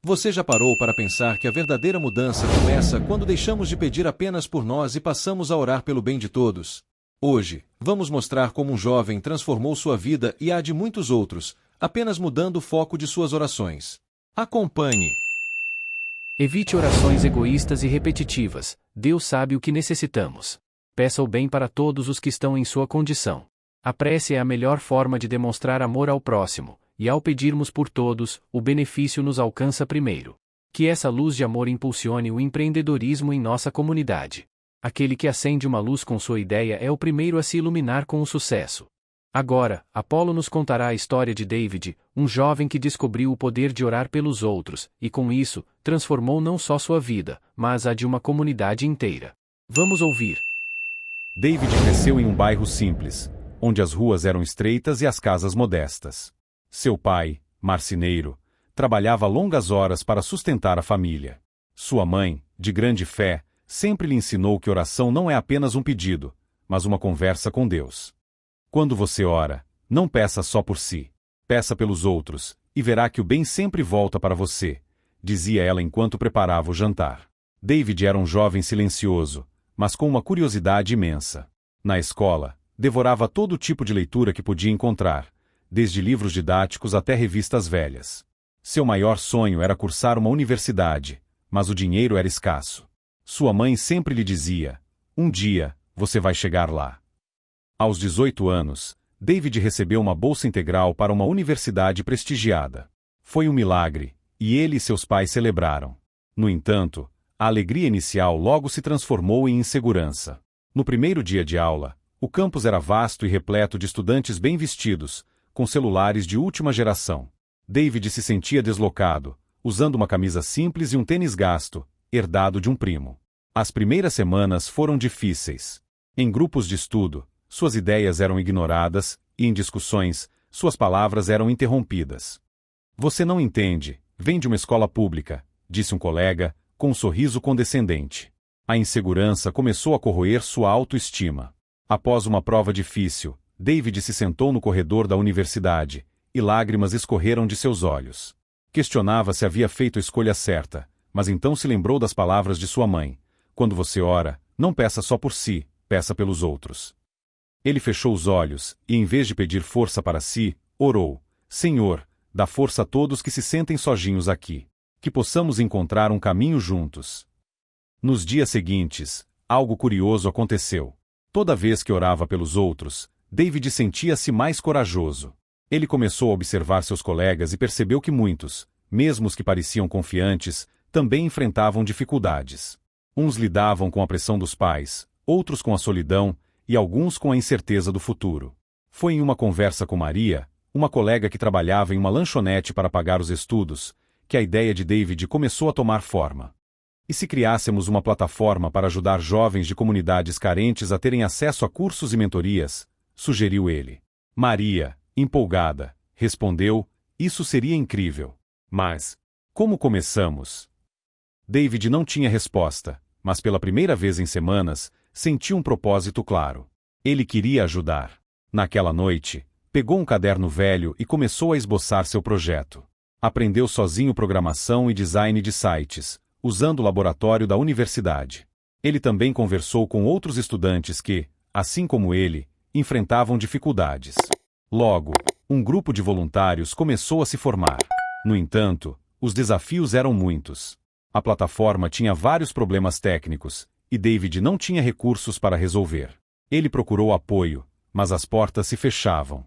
Você já parou para pensar que a verdadeira mudança começa quando deixamos de pedir apenas por nós e passamos a orar pelo bem de todos? Hoje, vamos mostrar como um jovem transformou sua vida e a de muitos outros, apenas mudando o foco de suas orações. Acompanhe. Evite orações egoístas e repetitivas. Deus sabe o que necessitamos. Peça o bem para todos os que estão em sua condição. A prece é a melhor forma de demonstrar amor ao próximo, e ao pedirmos por todos, o benefício nos alcança primeiro. Que essa luz de amor impulsione o empreendedorismo em nossa comunidade. Aquele que acende uma luz com sua ideia é o primeiro a se iluminar com o sucesso. Agora, Apolo nos contará a história de David, um jovem que descobriu o poder de orar pelos outros, e com isso, transformou não só sua vida, mas a de uma comunidade inteira. Vamos ouvir. David cresceu em um bairro simples, onde as ruas eram estreitas e as casas modestas. Seu pai, marceneiro, trabalhava longas horas para sustentar a família. Sua mãe, de grande fé, sempre lhe ensinou que oração não é apenas um pedido, mas uma conversa com Deus. Quando você ora, não peça só por si. Peça pelos outros, e verá que o bem sempre volta para você, dizia ela enquanto preparava o jantar. David era um jovem silencioso, mas com uma curiosidade imensa. Na escola, devorava todo tipo de leitura que podia encontrar, desde livros didáticos até revistas velhas. Seu maior sonho era cursar uma universidade, mas o dinheiro era escasso. Sua mãe sempre lhe dizia: "Um dia, você vai chegar lá." Aos 18 anos, David recebeu uma bolsa integral para uma universidade prestigiada. Foi um milagre, e ele e seus pais celebraram. No entanto, a alegria inicial logo se transformou em insegurança. No primeiro dia de aula, o campus era vasto e repleto de estudantes bem vestidos, com celulares de última geração. David se sentia deslocado, usando uma camisa simples e um tênis gasto, herdado de um primo. As primeiras semanas foram difíceis. Em grupos de estudo, suas ideias eram ignoradas, e em discussões, suas palavras eram interrompidas. "Você não entende, vem de uma escola pública", disse um colega, com um sorriso condescendente. A insegurança começou a corroer sua autoestima. Após uma prova difícil, David se sentou no corredor da universidade, e lágrimas escorreram de seus olhos. Questionava se havia feito a escolha certa, mas então se lembrou das palavras de sua mãe: "Quando você ora, não peça só por si, peça pelos outros." Ele fechou os olhos, e em vez de pedir força para si, orou: "Senhor, dá força a todos que se sentem sozinhos aqui. Que possamos encontrar um caminho juntos." Nos dias seguintes, algo curioso aconteceu. Toda vez que orava pelos outros, David sentia-se mais corajoso. Ele começou a observar seus colegas e percebeu que muitos, mesmo os que pareciam confiantes, também enfrentavam dificuldades. Uns lidavam com a pressão dos pais, outros com a solidão, e alguns com a incerteza do futuro. Foi em uma conversa com Maria, uma colega que trabalhava em uma lanchonete para pagar os estudos, que a ideia de David começou a tomar forma. "E se criássemos uma plataforma para ajudar jovens de comunidades carentes a terem acesso a cursos e mentorias?", sugeriu ele. Maria, empolgada, respondeu: "Isso seria incrível. Mas como começamos?" David não tinha resposta, mas pela primeira vez em semanas, sentiu um propósito claro. Ele queria ajudar. Naquela noite, pegou um caderno velho e começou a esboçar seu projeto. Aprendeu sozinho programação e design de sites, usando o laboratório da universidade. Ele também conversou com outros estudantes que, assim como ele, enfrentavam dificuldades. Logo, um grupo de voluntários começou a se formar. No entanto, os desafios eram muitos. A plataforma tinha vários problemas técnicos, e David não tinha recursos para resolver. Ele procurou apoio, mas as portas se fechavam.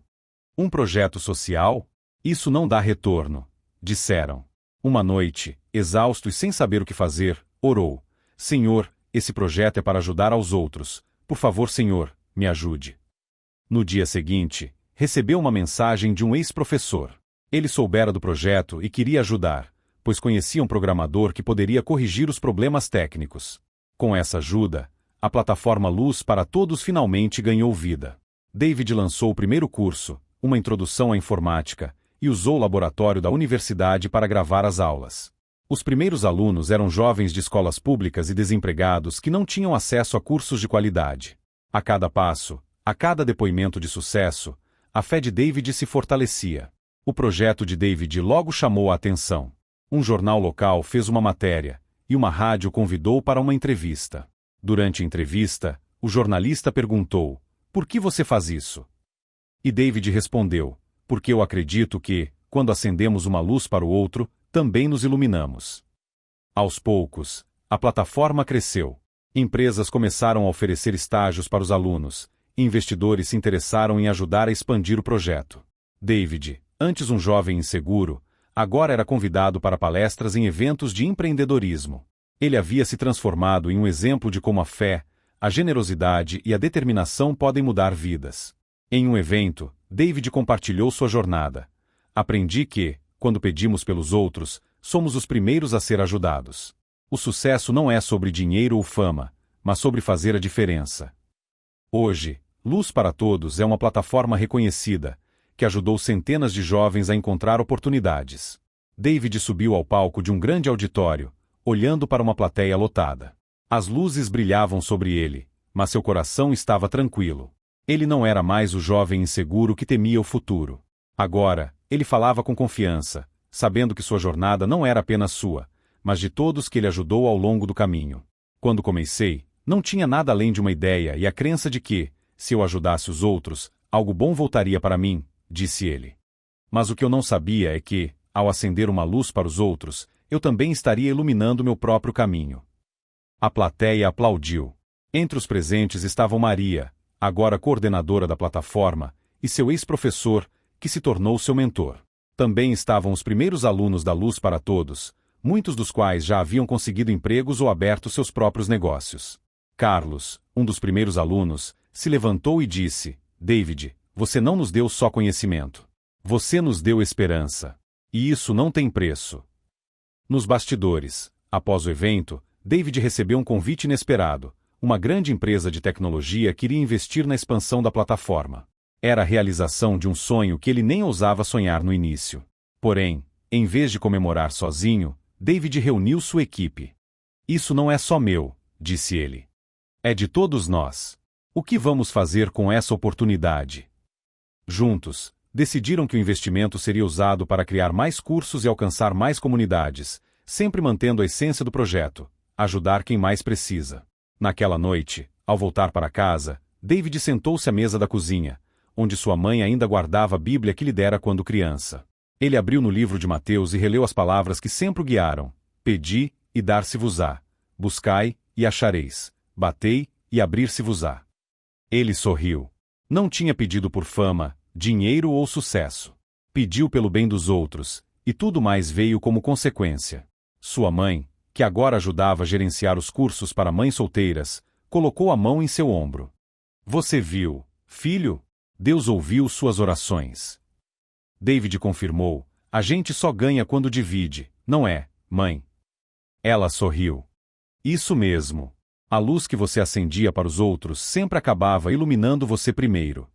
"Um projeto social? Isso não dá retorno", disseram. Uma noite, exausto e sem saber o que fazer, orou: "Senhor, esse projeto é para ajudar aos outros. Por favor, Senhor, me ajude." No dia seguinte, recebeu uma mensagem de um ex-professor. Ele soubera do projeto e queria ajudar, pois conhecia um programador que poderia corrigir os problemas técnicos. Com essa ajuda, a plataforma Luz para Todos finalmente ganhou vida. David lançou o primeiro curso, uma introdução à informática, e usou o laboratório da universidade para gravar as aulas. Os primeiros alunos eram jovens de escolas públicas e desempregados que não tinham acesso a cursos de qualidade. A cada passo, a cada depoimento de sucesso, a fé de David se fortalecia. O projeto de David logo chamou a atenção. Um jornal local fez uma matéria, e uma rádio convidou para uma entrevista. Durante a entrevista, o jornalista perguntou: "Por que você faz isso?" E David respondeu: "Porque eu acredito que, quando acendemos uma luz para o outro, também nos iluminamos." Aos poucos, a plataforma cresceu. Empresas começaram a oferecer estágios para os alunos, e investidores se interessaram em ajudar a expandir o projeto. David, antes um jovem inseguro, agora era convidado para palestras em eventos de empreendedorismo. Ele havia se transformado em um exemplo de como a fé, a generosidade e a determinação podem mudar vidas. Em um evento, David compartilhou sua jornada. "Aprendi que, quando pedimos pelos outros, somos os primeiros a ser ajudados. O sucesso não é sobre dinheiro ou fama, mas sobre fazer a diferença." Hoje, Luz para Todos é uma plataforma reconhecida, que ajudou centenas de jovens a encontrar oportunidades. David subiu ao palco de um grande auditório, olhando para uma plateia lotada. As luzes brilhavam sobre ele, mas seu coração estava tranquilo. Ele não era mais o jovem inseguro que temia o futuro. Agora, ele falava com confiança, sabendo que sua jornada não era apenas sua, mas de todos que ele ajudou ao longo do caminho. "Quando comecei, não tinha nada além de uma ideia e a crença de que, se eu ajudasse os outros, algo bom voltaria para mim", disse ele. "Mas o que eu não sabia é que, ao acender uma luz para os outros, eu também estaria iluminando meu próprio caminho." A plateia aplaudiu. Entre os presentes estavam Maria, agora coordenadora da plataforma, e seu ex-professor, que se tornou seu mentor. Também estavam os primeiros alunos da Luz para Todos, muitos dos quais já haviam conseguido empregos ou aberto seus próprios negócios. Carlos, um dos primeiros alunos, se levantou e disse: "David, você não nos deu só conhecimento. Você nos deu esperança. E isso não tem preço." Nos bastidores, após o evento, David recebeu um convite inesperado. Uma grande empresa de tecnologia queria investir na expansão da plataforma. Era a realização de um sonho que ele nem ousava sonhar no início. Porém, em vez de comemorar sozinho, David reuniu sua equipe. "Isso não é só meu", disse ele. "É de todos nós. O que vamos fazer com essa oportunidade?" Juntos, decidiram que o investimento seria usado para criar mais cursos e alcançar mais comunidades, sempre mantendo a essência do projeto: ajudar quem mais precisa. Naquela noite, ao voltar para casa, David sentou-se à mesa da cozinha, onde sua mãe ainda guardava a Bíblia que lhe dera quando criança. Ele abriu no livro de Mateus e releu as palavras que sempre o guiaram: "Pedi, e dar-se-vos-á. Buscai, e achareis. Batei, e abrir-se-vos-á." Ele sorriu. Não tinha pedido por fama, dinheiro ou sucesso. Pediu pelo bem dos outros, e tudo mais veio como consequência. Sua mãe, que agora ajudava a gerenciar os cursos para mães solteiras, colocou a mão em seu ombro. "Você viu, filho? Deus ouviu suas orações." David confirmou: "A gente só ganha quando divide, não é, mãe?" Ela sorriu. "Isso mesmo. A luz que você acendia para os outros sempre acabava iluminando você primeiro."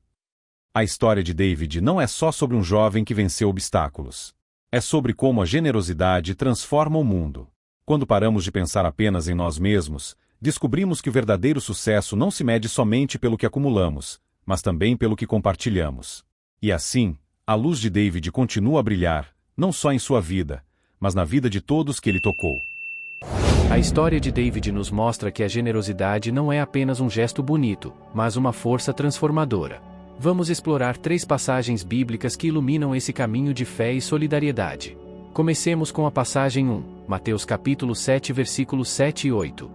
A história de David não é só sobre um jovem que venceu obstáculos. É sobre como a generosidade transforma o mundo. Quando paramos de pensar apenas em nós mesmos, descobrimos que o verdadeiro sucesso não se mede somente pelo que acumulamos, mas também pelo que compartilhamos. E assim, a luz de David continua a brilhar, não só em sua vida, mas na vida de todos que ele tocou. A história de David nos mostra que a generosidade não é apenas um gesto bonito, mas uma força transformadora. Vamos explorar 3 passagens bíblicas que iluminam esse caminho de fé e solidariedade. Comecemos com a passagem 1, Mateus capítulo 7 versículos 7 e 8.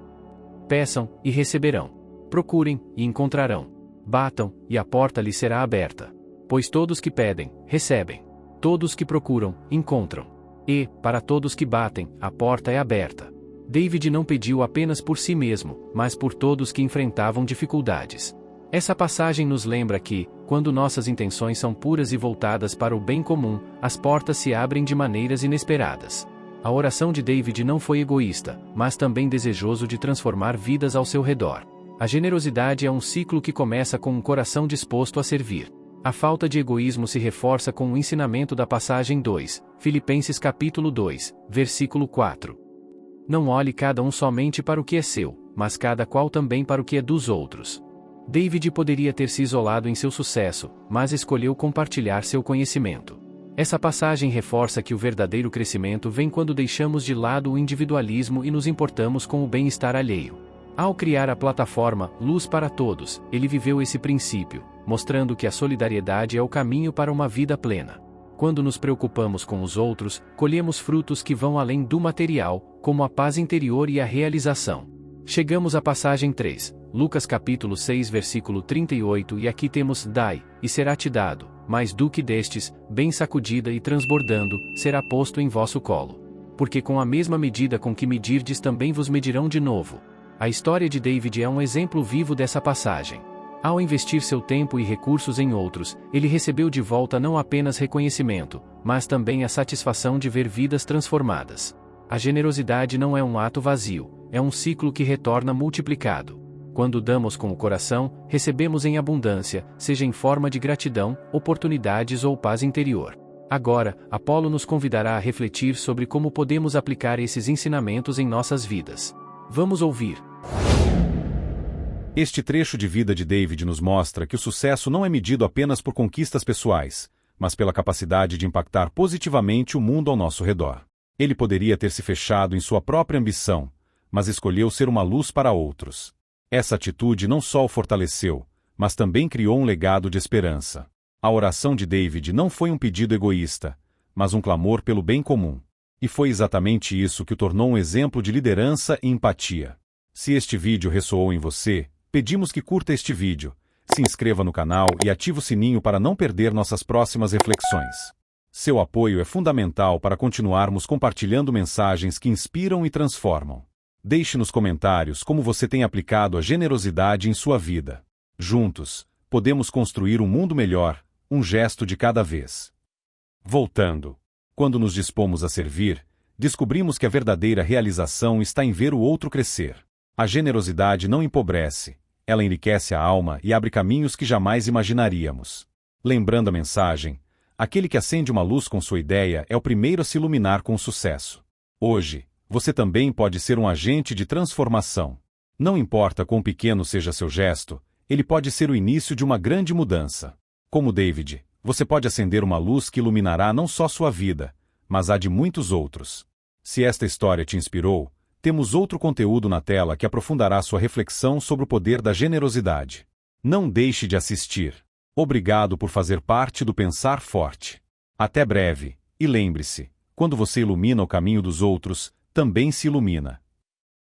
"Peçam, e receberão. Procurem, e encontrarão. Batam, e a porta lhes será aberta. Pois todos que pedem, recebem. Todos que procuram, encontram. E, para todos que batem, a porta é aberta." David não pediu apenas por si mesmo, mas por todos que enfrentavam dificuldades. Essa passagem nos lembra que, quando nossas intenções são puras e voltadas para o bem comum, as portas se abrem de maneiras inesperadas. A oração de David não foi egoísta, mas também desejoso de transformar vidas ao seu redor. A generosidade é um ciclo que começa com um coração disposto a servir. A falta de egoísmo se reforça com o ensinamento da passagem 2, Filipenses capítulo 2, versículo 4. "Não olhe cada um somente para o que é seu, mas cada qual também para o que é dos outros." David poderia ter se isolado em seu sucesso, mas escolheu compartilhar seu conhecimento. Essa passagem reforça que o verdadeiro crescimento vem quando deixamos de lado o individualismo e nos importamos com o bem-estar alheio. Ao criar a plataforma Luz para Todos, ele viveu esse princípio, mostrando que a solidariedade é o caminho para uma vida plena. Quando nos preocupamos com os outros, colhemos frutos que vão além do material, como a paz interior e a realização. Chegamos à passagem 3, Lucas capítulo 6 versículo 38, e aqui temos: dai, e será-te dado, mais do que destes, bem sacudida e transbordando, será posto em vosso colo. Porque com a mesma medida com que medirdes também vos medirão de novo. A história de David é um exemplo vivo dessa passagem. Ao investir seu tempo e recursos em outros, ele recebeu de volta não apenas reconhecimento, mas também a satisfação de ver vidas transformadas. A generosidade não é um ato vazio, é um ciclo que retorna multiplicado. Quando damos com o coração, recebemos em abundância, seja em forma de gratidão, oportunidades ou paz interior. Agora, Apolo nos convidará a refletir sobre como podemos aplicar esses ensinamentos em nossas vidas. Vamos ouvir. Este trecho de vida de David nos mostra que o sucesso não é medido apenas por conquistas pessoais, mas pela capacidade de impactar positivamente o mundo ao nosso redor. Ele poderia ter se fechado em sua própria ambição, mas escolheu ser uma luz para outros. Essa atitude não só o fortaleceu, mas também criou um legado de esperança. A oração de David não foi um pedido egoísta, mas um clamor pelo bem comum. E foi exatamente isso que o tornou um exemplo de liderança e empatia. Se este vídeo ressoou em você, pedimos que curta este vídeo, se inscreva no canal e ative o sininho para não perder nossas próximas reflexões. Seu apoio é fundamental para continuarmos compartilhando mensagens que inspiram e transformam. Deixe nos comentários como você tem aplicado a generosidade em sua vida. Juntos, podemos construir um mundo melhor, um gesto de cada vez. Voltando. Quando nos dispomos a servir, descobrimos que a verdadeira realização está em ver o outro crescer. A generosidade não empobrece, ela enriquece a alma e abre caminhos que jamais imaginaríamos. Lembrando a mensagem, aquele que acende uma luz com sua ideia é o primeiro a se iluminar com sucesso. Hoje, você também pode ser um agente de transformação. Não importa quão pequeno seja seu gesto, ele pode ser o início de uma grande mudança. Como David, você pode acender uma luz que iluminará não só sua vida, mas a de muitos outros. Se esta história te inspirou, temos outro conteúdo na tela que aprofundará sua reflexão sobre o poder da generosidade. Não deixe de assistir. Obrigado por fazer parte do Pensar Forte. Até breve, e lembre-se, quando você ilumina o caminho dos outros, também se ilumina.